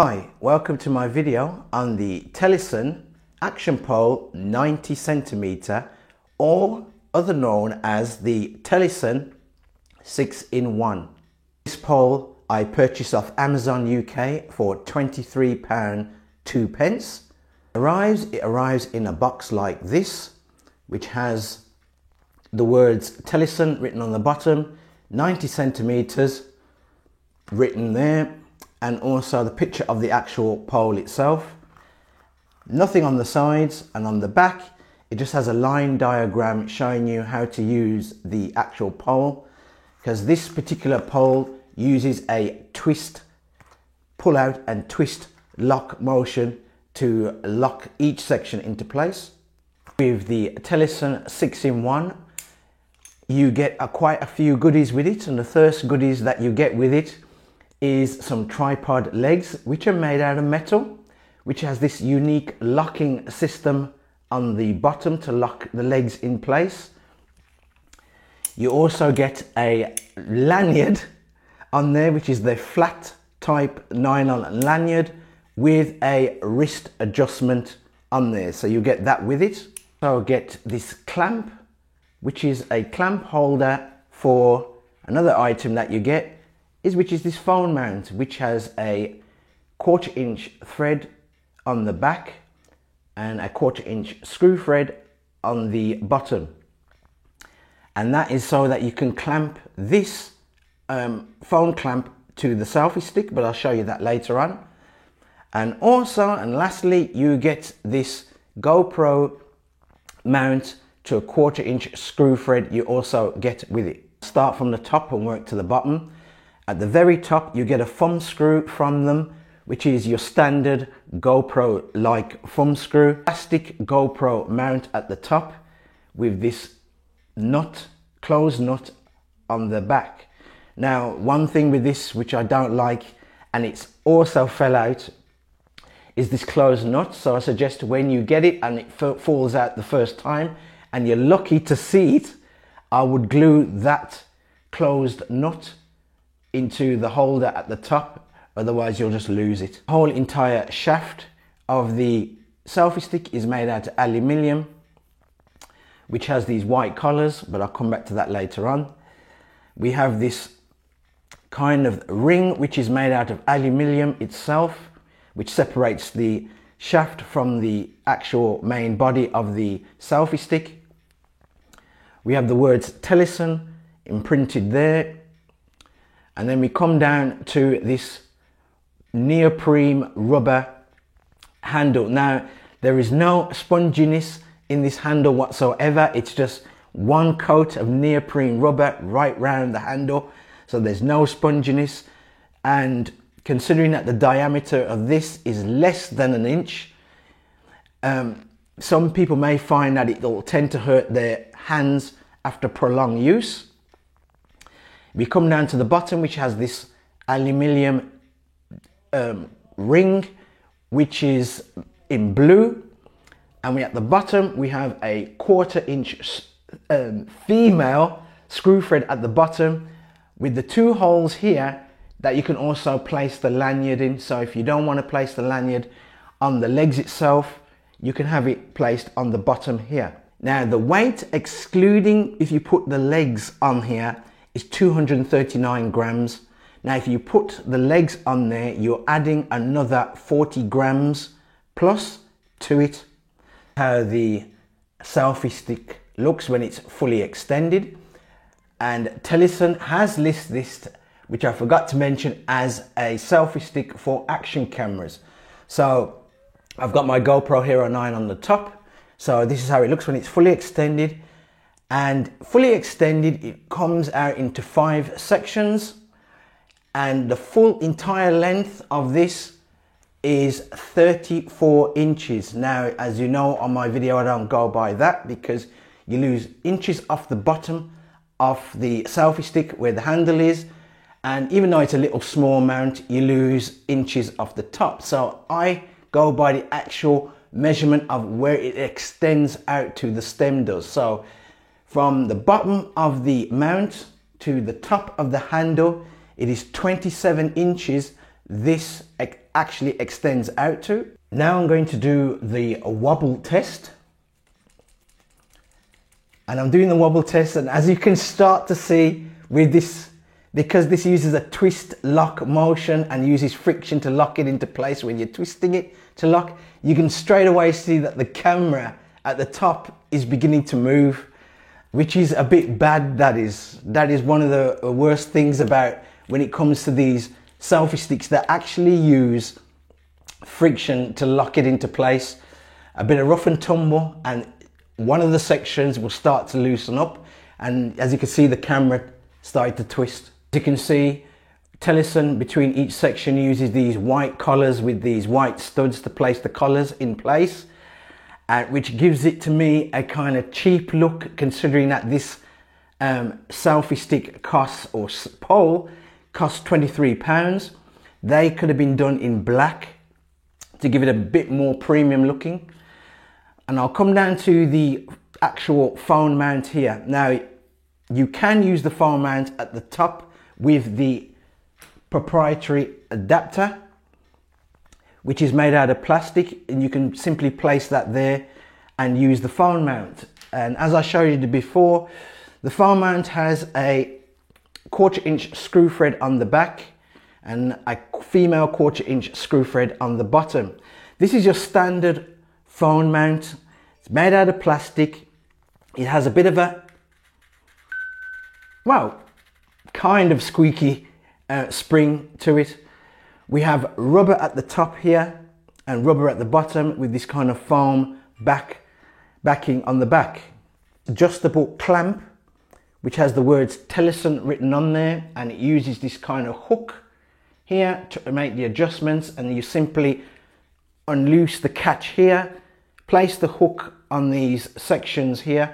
Hi, welcome to my video on the Telesun Action Pole 90 centimeter, or other known as the Telesun 6-in-1. This pole I purchased off Amazon UK for £23 2 pence. It arrives in a box like this, which has the words Telesun written on the bottom, 90 centimeters written there, and also the picture of the actual pole itself. Nothing on the sides, and on the back it just has a line diagram showing you how to use the actual pole, because this particular pole uses a twist, pull out and twist lock motion to lock each section into place. With the Telesun 6-in-1 you get quite a few goodies with it, and the first goodies that you get with it is some tripod legs, which are made out of metal, which has this unique locking system on the bottom to lock the legs in place. You also get a lanyard on there, which is the flat type nylon lanyard with a wrist adjustment on there, so you get that with it. So get this clamp, which is a clamp holder for another item that you get, which is this phone mount, which has a 1/4 inch thread on the back and a 1/4 inch screw thread on the bottom, and that is so that you can clamp this phone clamp to the selfie stick, but I'll show you that later on. And also, and lastly, you get this GoPro mount to a 1/4 inch screw thread you also get with it. Start from the top and work to the bottom. At the very top you get a thumb screw from them, which is your standard GoPro like thumb screw. Plastic GoPro mount at the top with this nut, closed nut on the back. Now, one thing with this which I don't like, and it's also fell out, is this closed nut. So I suggest when you get it and it falls out the first time and you're lucky to see it, I would glue that closed nut into the holder at the top, otherwise you'll just lose it. The whole entire shaft of the selfie stick is made out of aluminium, which has these white collars, but I'll come back to that later on. We have this kind of ring which is made out of aluminium itself, which separates the shaft from the actual main body of the selfie stick. We have the words Telesun imprinted there. And then we come down to this neoprene rubber handle. Now, there is no sponginess in this handle whatsoever. It's just one coat of neoprene rubber right round the handle. So there's no sponginess. And considering that the diameter of this is less than an inch, some people may find that it will tend to hurt their hands after prolonged use. We come down to the bottom, which has this aluminium ring, which is in blue, and at the bottom we have a 1/4 inch female screw thread at the bottom, with the two holes here that you can also place the lanyard in. So if you don't want to place the lanyard on the legs itself, you can have it placed on the bottom here. Now, the weight, excluding if you put the legs on here, is 239 grams. Now, if you put the legs on there, you're adding another 40 grams plus to it. How the selfie stick looks when it's fully extended. And Telesun has listed this, which I forgot to mention, as a selfie stick for action cameras. So I've got my GoPro Hero 9 on the top. So this is how it looks when it's fully extended. And fully extended, it comes out into 5 sections, and the full entire length of this is 34 inches. Now, as you know, on my video I don't go by that, because you lose inches off the bottom of the selfie stick where the handle is, and even though it's a little small mount, you lose inches off the top. So I go by the actual measurement of where it extends out to, the stem does. So from the bottom of the mount to the top of the handle, it is 27 inches this actually extends out to. Now I'm going to do the wobble test. And I'm doing the wobble test, and as you can start to see with this, because this uses a twist lock motion and uses friction to lock it into place when you're twisting it to lock, you can straight away see that the camera at the top is beginning to move, which is a bit bad. That is one of the worst things about when it comes to these selfie sticks that actually use friction to lock it into place. A bit of rough and tumble, and one of the sections will start to loosen up, and as you can see, the camera started to twist. As you can see, Telesun between each section uses these white collars with these white studs to place the collars in place, which gives it to me a kind of cheap look, considering that this selfie stick costs, or pole costs £23. They could have been done in black to give it a bit more premium looking. And I'll come down to the actual phone mount here. Now, you can use the phone mount at the top with the proprietary adapter, which is made out of plastic, and you can simply place that there and use the phone mount. And as I showed you before, the phone mount has a 1/4 inch screw thread on the back and a female 1/4 inch screw thread on the bottom. This is your standard phone mount. It's made out of plastic. It has a bit of a, well, kind of squeaky spring to it. We have rubber at the top here and rubber at the bottom with this kind of foam backing on the back. Adjustable clamp, which has the words Telesun written on there, and it uses this kind of hook here to make the adjustments, and you simply unloose the catch here, place the hook on these sections here,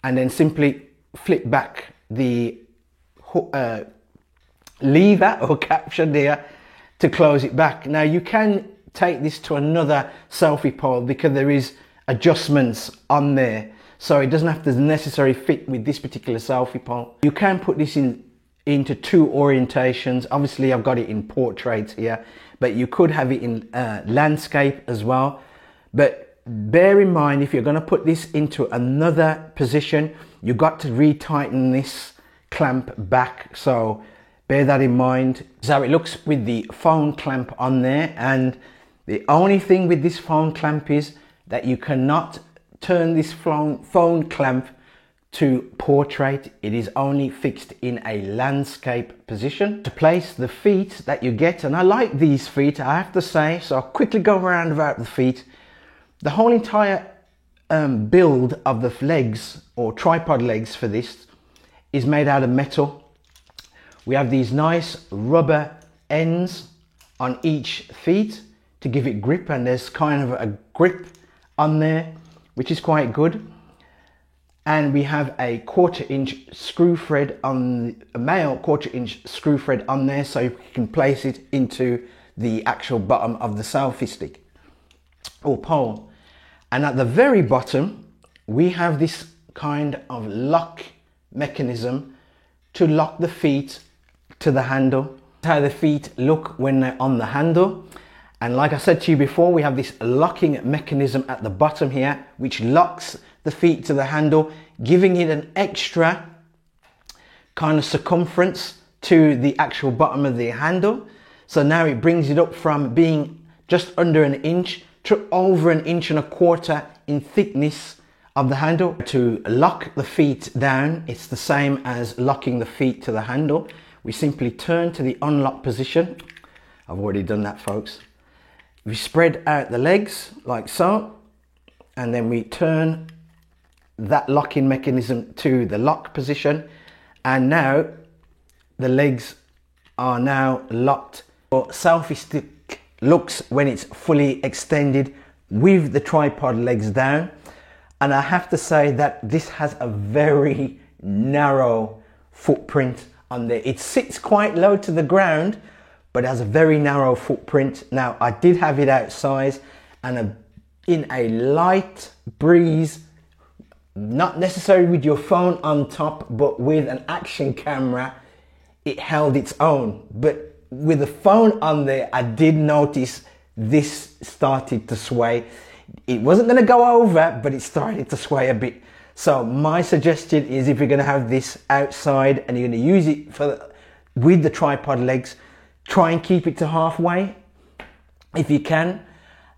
and then simply flip back the lever or caption there to close it back. Now you can take this to another selfie pole because there is adjustments on there, so it doesn't have to necessarily fit with this particular selfie pole. You can put this into two orientations. Obviously I've got it in portrait here, but you could have it in landscape as well. But bear in mind, if you're going to put this into another position, you've got to retighten this clamp back, so bear that in mind. So it looks with the phone clamp on there, and the only thing with this phone clamp is that you cannot turn this phone clamp to portrait. It is only fixed in a landscape position. To place the feet that you get, and I like these feet, I have to say, so I'll quickly go around about the feet. The whole entire build of the legs, or tripod legs for this, is made out of metal. We have these nice rubber ends on each feet to give it grip, and there's kind of a grip on there, which is quite good. And we have a 1/4 inch screw thread on, a male 1/4 inch screw thread on there, so you can place it into the actual bottom of the selfie stick or pole. And at the very bottom, we have this kind of lock mechanism to lock the feet to the handle. That's how the feet look when they're on the handle. And like I said to you before, we have this locking mechanism at the bottom here, which locks the feet to the handle, giving it an extra kind of circumference to the actual bottom of the handle. So now it brings it up from being just under an inch to over 1.25 inches in thickness of the handle. To lock the feet down, it's the same as locking the feet to the handle. We simply turn to the unlock position. I've already done that, folks. We spread out the legs like so, and then we turn that locking mechanism to the lock position, and now the legs are now locked. Your selfie stick looks when it's fully extended with the tripod legs down, and I have to say that this has a very narrow footprint on there. It sits quite low to the ground, but it has a very narrow footprint. Now, I did have it outside and in a light breeze, not necessarily with your phone on top, but with an action camera, it held its own. But with the phone on there, I did notice this started to sway. It wasn't going to go over, but it started to sway a bit. So my suggestion is, if you're going to have this outside and you're going to use it with the tripod legs, try and keep it to halfway if you can.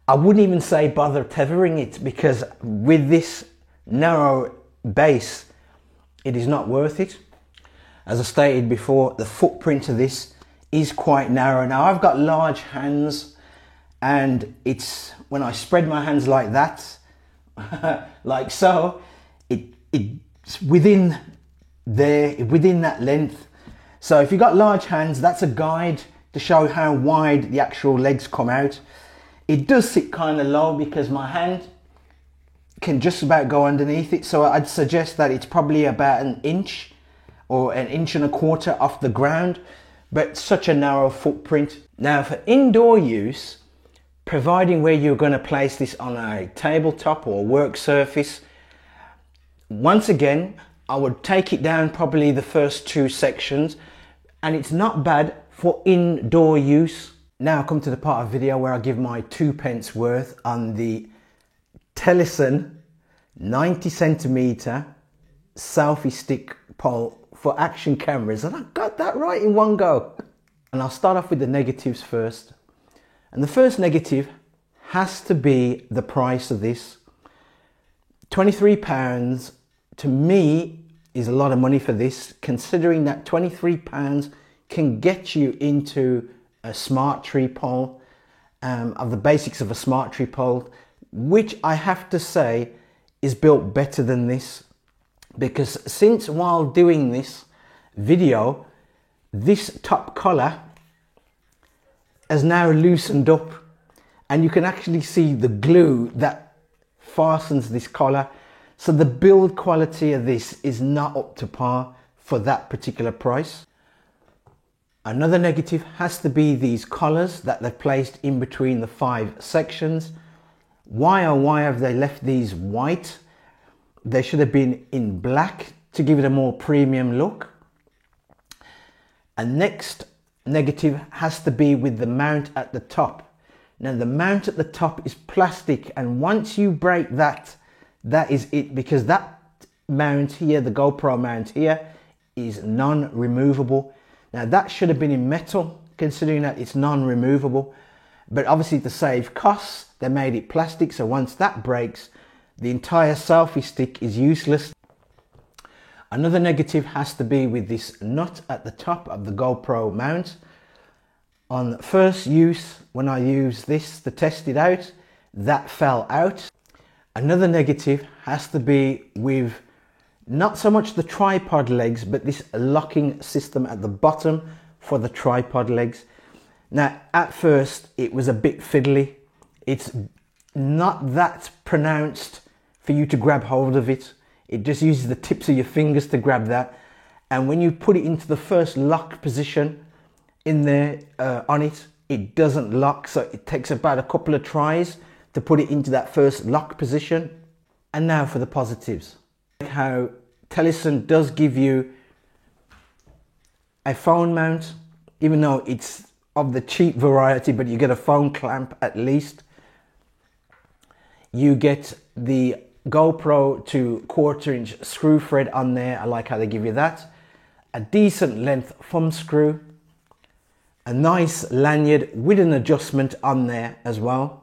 I wouldn't even say bother tethering it, because with this narrow base, it is not worth it. As I stated before, the footprint of this is quite narrow. Now I've got large hands, and it's when I spread my hands like that, like so, it's within there, within that length. So if you've got large hands, that's a guide to show how wide the actual legs come out. It does sit kind of low because my hand can just about go underneath it. So I'd suggest that it's probably about an inch or an inch and a quarter off the ground, but such a narrow footprint. Now for indoor use, providing where you're going to place this on a tabletop or work surface, once again, I would take it down probably the first two sections, and it's not bad for indoor use. Now I come to the part of the video where I give my 2p worth on the Teleson 90cm selfie stick pole for action cameras, and I got that right in one go. And I'll start off with the negatives first. And the first negative has to be the price of this. £23 to me is a lot of money for this, considering that £23 can get you into a smart tree pole, of the basics of a smart tree pole, which I have to say is built better than this, because since while doing this video, this top collar has now loosened up, and you can actually see the glue that fastens this collar. So the build quality of this is not up to par for that particular price. Another negative has to be these collars that they've placed in between the 5 sections. Why oh why have they left these white? They should have been in black to give it a more premium look. And next negative has to be with the mount at the top. Now the mount at the top is plastic, and once you break that, that is it, because that mount here, the GoPro mount here, is non-removable. Now that should have been in metal, considering that it's non-removable, but obviously to save costs, they made it plastic, so once that breaks, the entire selfie stick is useless. Another negative has to be with this nut at the top of the GoPro mount. On first use, when I used this to test it out, that fell out. Another negative has to be with not so much the tripod legs, but this locking system at the bottom for the tripod legs. Now, at first, it was a bit fiddly. It's not that pronounced for you to grab hold of it. It just uses the tips of your fingers to grab that. And when you put it into the first lock position in there on it, it doesn't lock. So it takes about a couple of tries to put it into that first lock position. And now for the positives. How Teleson does give you a phone mount, even though it's of the cheap variety, but you get a phone clamp at least. You get the GoPro to 1/4" screw thread on there. I like how they give you that. A decent length thumb screw. A nice lanyard with an adjustment on there as well.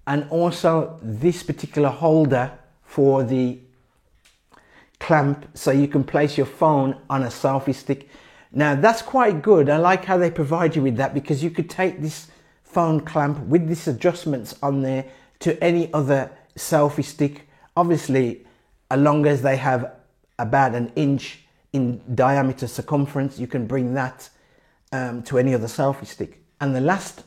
And also this particular holder for the clamp, so you can place your phone on a selfie stick. Now that's quite good. I like how they provide you with that, because you could take this phone clamp with these adjustments on there to any other selfie stick. Obviously, as long as they have about an inch in diameter circumference, you can bring that to any other selfie stick. And the last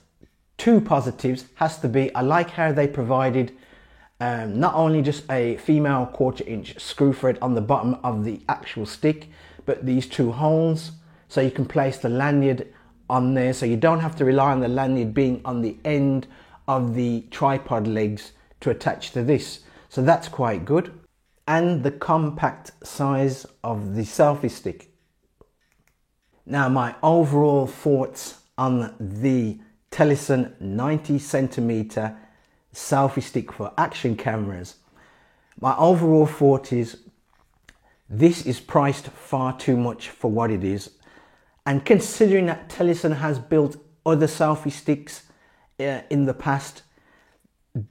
two positives has to be, I like how they provided not only just a female 1/4" screw thread on the bottom of the actual stick, but these two holes, so you can place the lanyard on there, so you don't have to rely on the lanyard being on the end of the tripod legs to attach to this. So that's quite good. And the compact size of the selfie stick. Now, my overall thoughts on the Telesun 90cm selfie stick for action cameras. My overall thought is this is priced far too much for what it is. And considering that Telesun has built other selfie sticks in the past,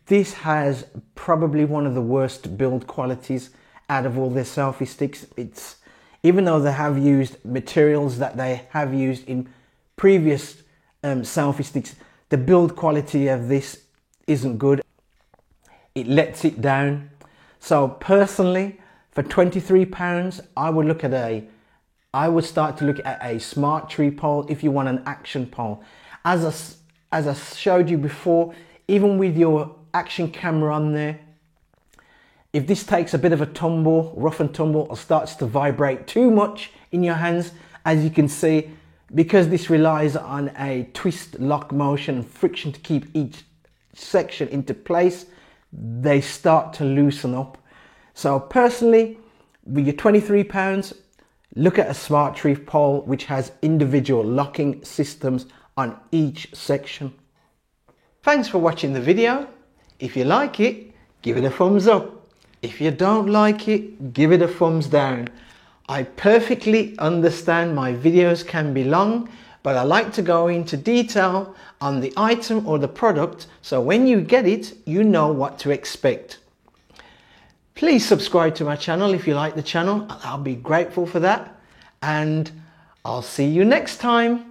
this has probably one of the worst build qualities out of all their selfie sticks. Even though they have used materials that they have used in previous selfie sticks, the build quality of this isn't good. It lets it down. So personally, for £23, I would start to look at a smart tree pole if you want an action pole. As I showed you before, even with your action camera on there, if this takes a bit of a tumble, rough and tumble, or starts to vibrate too much in your hands, as you can see, because this relies on a twist lock motion and friction to keep each section into place, they start to loosen up. So personally, with your £23, look at a smart tree pole which has individual locking systems on each section. Thanks for watching the video. If you like it, give it a thumbs up. If you don't like it, give it a thumbs down. I perfectly understand my videos can be long, but I like to go into detail on the item or the product, so when you get it, you know what to expect. Please subscribe to my channel if you like the channel. I'll be grateful for that, and I'll see you next time.